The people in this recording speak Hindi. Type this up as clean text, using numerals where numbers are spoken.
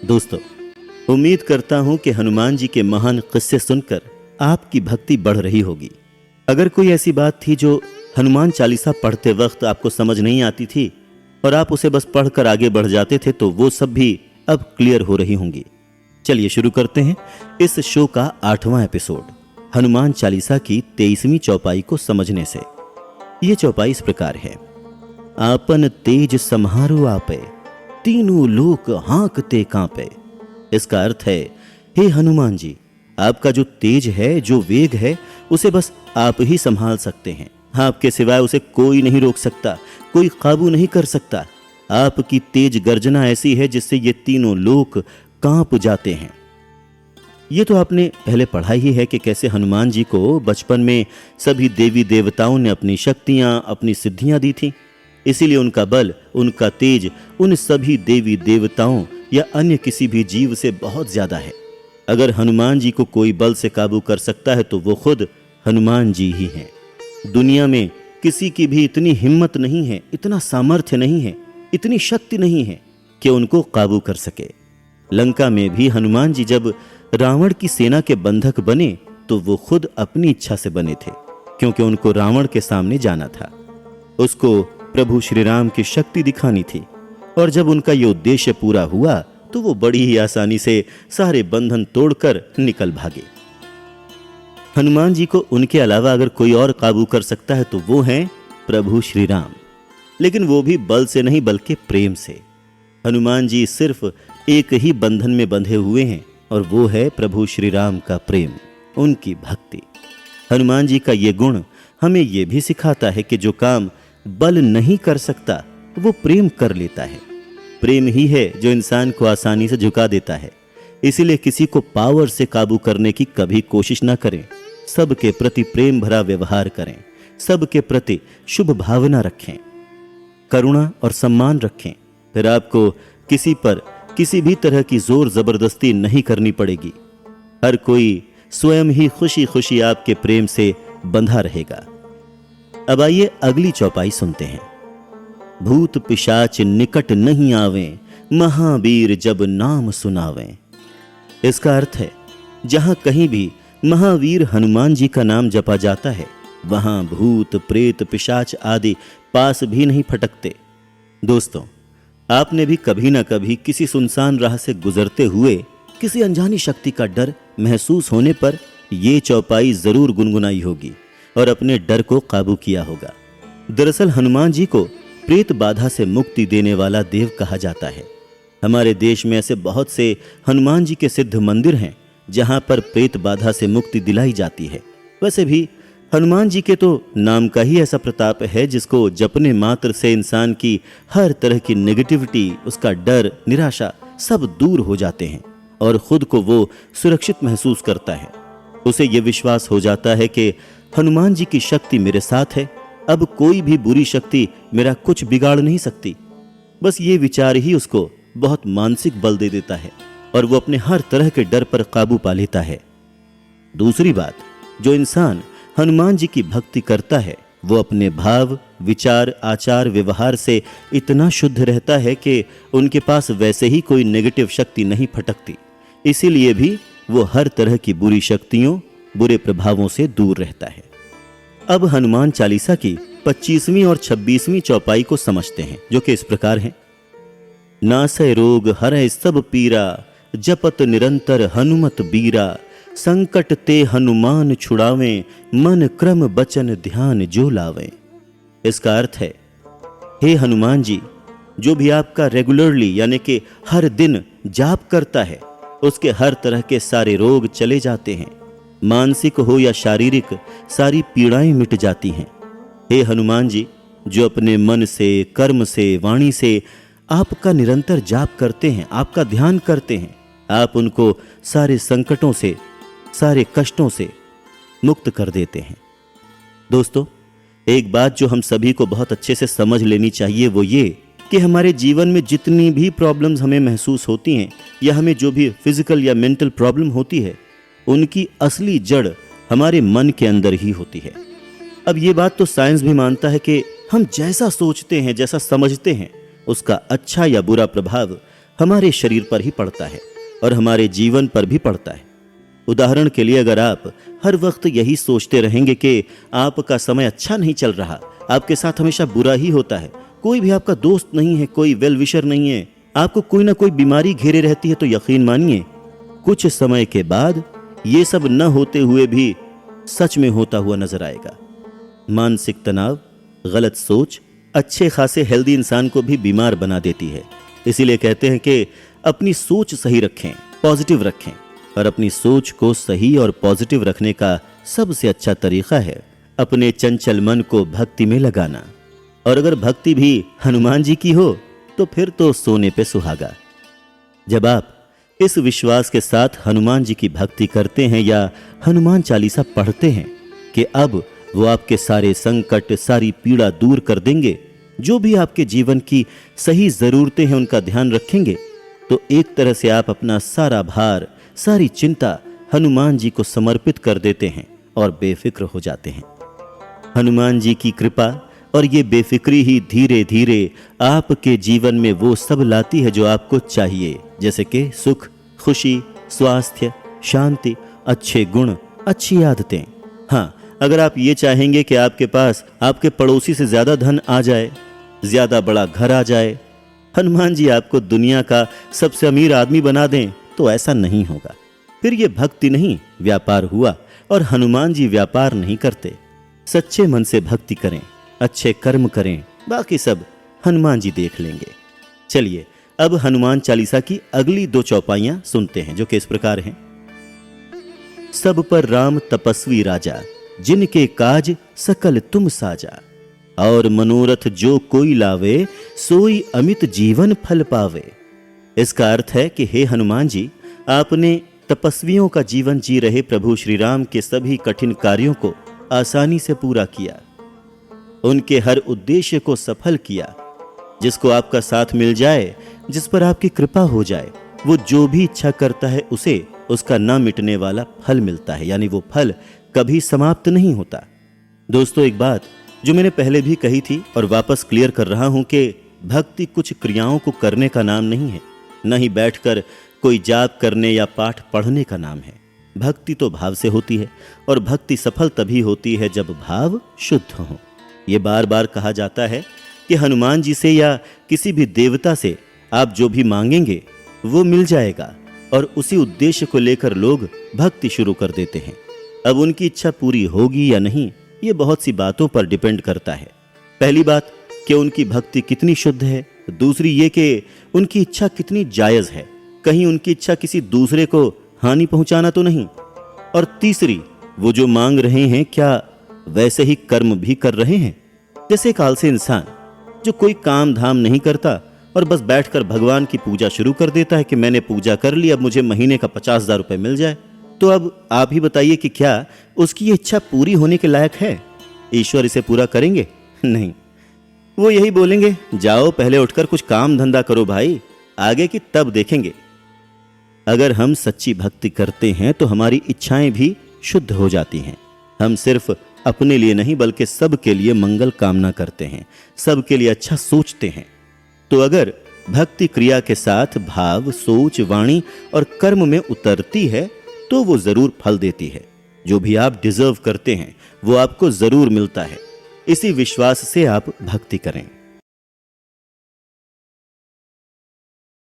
दोस्तों, उम्मीद करता हूं कि हनुमान जी के महान किस्से सुनकर आपकी भक्ति बढ़ रही होगी। अगर कोई ऐसी बात थी जो हनुमान चालीसा पढ़ते वक्त आपको समझ नहीं आती थी और आप उसे बस पढ़कर आगे बढ़ जाते थे, तो वो सब भी अब क्लियर हो रही होंगी। चलिए शुरू करते हैं इस शो का 8वां एपिसोड, हनुमान चालीसा की 23वीं चौपाई को समझने से। ये चौपाई इस प्रकार है। आपन तेज सम्हारो आपे, तीनों लोक हाँकते कांपे। इसका अर्थ है, हे हनुमान जी, आपका जो तेज है, जो वेग है, उसे बस आप ही संभाल सकते हैं। आपके सिवाय उसे कोई नहीं रोक सकता, कोई काबू नहीं कर सकता। आपकी तेज गर्जना ऐसी है जिससे ये तीनों लोक कांप जाते हैं। ये तो आपने पहले पढ़ा ही है कि कैसे हनुमान जी को बचपन में सभी देवी देवताओं ने अपनी शक्तियां, अपनी सिद्धियां दी थी। इसीलिए उनका बल, उनका तेज उन सभी देवी देवताओं या अन्य किसी भी जीव से बहुत ज्यादा है। अगर हनुमान जी को कोई बल से काबू कर सकता है तो वो खुद हनुमान जी ही हैं। दुनिया में किसी की भी इतनी हिम्मत नहीं है, इतना सामर्थ्य नहीं है, इतनी शक्ति नहीं है कि उनको काबू कर सके। लंका में भी हनुमान जी जब रावण की सेना के बंधक बने तो वो खुद अपनी इच्छा से बने थे, क्योंकि उनको रावण के सामने जाना था। उसको प्रभु श्री राम की शक्ति दिखानी थी, और जब उनका ये उद्देश्य पूरा हुआ तो वो बड़ी ही आसानी से सारे बंधन तोड़कर निकल भागे। हनुमान जी को उनके अलावा अगर कोई और काबू कर सकता है तो वो हैं प्रभु श्री राम, लेकिन वो भी बल से नहीं बल्कि प्रेम से। हनुमान जी सिर्फ एक ही बंधन में बंधे हुए हैं, और वो है प्रभु श्री राम का प्रेम, उनकी भक्ति। हनुमान जी का ये गुण हमें ये भी सिखाता है कि जो काम बल नहीं कर सकता वो प्रेम कर लेता है। प्रेम ही है जो इंसान को आसानी से झुका देता है। इसीलिए किसी को पावर से काबू करने की कभी कोशिश ना करें। सबके प्रति प्रेम भरा व्यवहार करें, सबके प्रति शुभ भावना रखें, करुणा और सम्मान रखें। फिर आपको किसी पर किसी भी तरह की जोर जबरदस्ती नहीं करनी पड़ेगी। हर कोई स्वयं ही खुशी खुशी आपके प्रेम से बंधा रहेगा। अब आइए अगली चौपाई सुनते हैं। भूत पिशाच निकट नहीं आवें, महावीर जब नाम सुनावें। इसका अर्थ है, जहां कहीं भी महावीर हनुमान जी का नाम जपा जाता है, वहां भूत प्रेत पिशाच आदि पास भी नहीं फटकते। दोस्तों, आपने भी कभी ना कभी किसी सुनसान राह से गुजरते हुए किसी अनजानी शक्ति का डर महसूस होने पर ये चौपाई जरूर गुनगुनाई होगी और अपने डर को काबू किया होगा। दरअसल हनुमान जी को प्रेत बाधा से मुक्ति देने वाला देव कहा जाता है। हमारे देश में ऐसे बहुत से हनुमान जी के सिद्ध मंदिर हैं जहां पर प्रेत बाधा से मुक्ति दिलाई जाती है। वैसे भी हनुमान जी के तो नाम का ही ऐसा प्रताप है जिसको जपने मात्र से इंसान की हर तरह की नेगेटिविटी, उसका डर, निराशा सब दूर हो जाते हैं और खुद को वो सुरक्षित महसूस करता है। उसे ये विश्वास हो जाता है कि हनुमान जी की शक्ति मेरे साथ है, अब कोई भी बुरी शक्ति मेरा कुछ बिगाड़ नहीं सकती। बस ये विचार ही उसको बहुत मानसिक बल दे देता है और वो अपने हर तरह के डर पर काबू पा लेता है। दूसरी बात, जो इंसान हनुमान जी की भक्ति करता है वो अपने भाव, विचार, आचार, व्यवहार से इतना शुद्ध रहता है कि उनके पास वैसे ही कोई नेगेटिव शक्ति नहीं फटकती। इसीलिए भी वो हर तरह की बुरी शक्तियों, बुरे प्रभावों से दूर रहता है। अब हनुमान चालीसा की 25वीं और 26वीं चौपाई को समझते हैं, जो कि इस प्रकार है। नासै रोग हरै सब पीरा, जपत निरंतर हनुमत बीरा। संकट ते हनुमान छुड़ावें, मन क्रम बचन ध्यान जो लावें। इसका अर्थ है, हे हनुमान जी, जो भी आपका रेगुलरली यानी कि हर दिन जाप करता है उसके हर तरह के सारे रोग चले जाते हैं। मानसिक हो या शारीरिक, सारी पीड़ाएं मिट जाती हैं। हे हनुमान जी, जो अपने मन से, कर्म से, वाणी से आपका निरंतर जाप करते हैं, आपका ध्यान करते हैं, आप उनको सारे संकटों से, सारे कष्टों से मुक्त कर देते हैं। दोस्तों, एक बात जो हम सभी को बहुत अच्छे से समझ लेनी चाहिए वो ये कि हमारे जीवन में जितनी भी प्रॉब्लम्स हमें महसूस होती हैं या हमें जो भी फिजिकल या मेंटल प्रॉब्लम होती है, उनकी असली जड़ हमारे मन के अंदर ही होती है। अब ये बात तो साइंस भी मानता है कि हम जैसा सोचते हैं, जैसा समझते हैं, उसका अच्छा या बुरा प्रभाव हमारे शरीर पर ही पड़ता है और हमारे जीवन पर भी पड़ता है। उदाहरण के लिए, अगर आप हर वक्त यही सोचते रहेंगे कि आपका समय अच्छा नहीं चल रहा, आपके साथ हमेशा बुरा ही होता है, कोई भी आपका दोस्त नहीं है, कोई वेल विशर नहीं है, आपको कोई ना कोई बीमारी घेरे रहती है, तो यकीन मानिए कुछ समय के बाद ये सब न होते हुए भी सच में होता हुआ नजर आएगा। मानसिक तनाव, गलत सोच अच्छे खासे हेल्दी इंसान को भी बीमार बना देती है। इसीलिए कहते हैं कि अपनी सोच सही रखें, पॉजिटिव रखें। और अपनी सोच को सही और पॉजिटिव रखने का सबसे अच्छा तरीका है अपने चंचल मन को भक्ति में लगाना। और अगर भक्ति भी हनुमान जी की हो तो फिर तो सोने पे सुहागा। जब आप इस विश्वास के साथ हनुमान जी की भक्ति करते हैं या हनुमान चालीसा पढ़ते हैं कि अब वो आपके सारे संकट, सारी पीड़ा दूर कर देंगे, जो भी आपके जीवन की सही जरूरतें हैं उनका ध्यान रखेंगे, तो एक तरह से आप अपना सारा भार, सारी चिंता हनुमान जी को समर्पित कर देते हैं और बेफिक्र हो जाते हैं। हनुमान जी की कृपा और ये बेफिक्री ही धीरे धीरे आपके जीवन में वो सब लाती है जो आपको चाहिए, जैसे कि सुख, खुशी, स्वास्थ्य, शांति, अच्छे गुण, अच्छी आदतें। हाँ, अगर आप ये चाहेंगे कि आपके पास आपके पड़ोसी से ज्यादा धन आ जाए, ज्यादा बड़ा घर आ जाए, हनुमान जी आपको दुनिया का सबसे अमीर आदमी बना दें, तो ऐसा नहीं होगा। फिर ये भक्ति नहीं, व्यापार हुआ। और हनुमान जी व्यापार नहीं करते। सच्चे मन से भक्ति करें, अच्छे कर्म करें, बाकी सब हनुमान जी देख लेंगे। चलिए अब हनुमान चालीसा की अगली 2 चौपाइयां सुनते हैं, जो कि इस प्रकार हैं। सब पर राम तपस्वी राजा, जिनके काज सकल तुम साजा। और मनोरथ जो कोई लावे, सोई अमित जीवन फल पावे। इसका अर्थ है कि हे हनुमान जी, आपने तपस्वियों का जीवन जी रहे प्रभु श्री राम के सभी कठिन कार्यों को आसानी से पूरा किया, उनके हर उद्देश्य को सफल किया। जिसको आपका साथ मिल जाए, जिस पर आपकी कृपा हो जाए, वो जो भी इच्छा करता है उसे उसका न मिटने वाला फल मिलता है, यानी वो फल कभी समाप्त नहीं होता। दोस्तों, एक बात जो मैंने पहले भी कही थी और वापस क्लियर कर रहा हूं कि भक्ति कुछ क्रियाओं को करने का नाम नहीं है, न ही बैठकर कोई जाप करने या पाठ पढ़ने का नाम है। भक्ति तो भाव से होती है और भक्ति सफल तभी होती है जब भाव शुद्ध हो। ये बार बार कहा जाता है कि हनुमान जी से या किसी भी देवता से आप जो भी मांगेंगे वो मिल जाएगा, और उसी उद्देश्य को लेकर लोग भक्ति शुरू कर देते हैं। अब उनकी इच्छा पूरी होगी या नहीं, ये बहुत सी बातों पर डिपेंड करता है। पहली बात कि उनकी भक्ति कितनी शुद्ध है, दूसरी ये कि उनकी इच्छा कितनी जायज है, कहीं उनकी इच्छा किसी दूसरे को हानि पहुंचाना तो नहीं, और तीसरी वो जो मांग रहे हैं क्या वैसे ही कर्म भी कर रहे हैं। जैसे एक आलसी इंसान जो कोई काम धाम नहीं करता और बस बैठकर भगवान की पूजा शुरू कर देता है कि मैंने पूजा कर ली, अब मुझे महीने का 50,000 रुपए मिल जाए। तो अब आप ही बताइए कि क्या उसकी ये इच्छा पूरी होने के लायक है? ईश्वर इसे पूरा करेंगे? नहीं, वो यही बोलेंगे, जाओ पहले उठकर कुछ काम धंधा करो भाई, आगे की तब देखेंगे। अगर हम सच्ची भक्ति करते हैं तो हमारी इच्छाएं भी शुद्ध हो जाती हैं। हम सिर्फ अपने लिए नहीं बल्कि सबके लिए मंगल कामना करते हैं, सबके लिए अच्छा सोचते हैं। तो अगर भक्ति क्रिया के साथ भाव, सोच, वाणी और कर्म में उतरती है तो वो जरूर फल देती है। जो भी आप डिजर्व करते हैं वो आपको जरूर मिलता है। इसी विश्वास से आप भक्ति करें।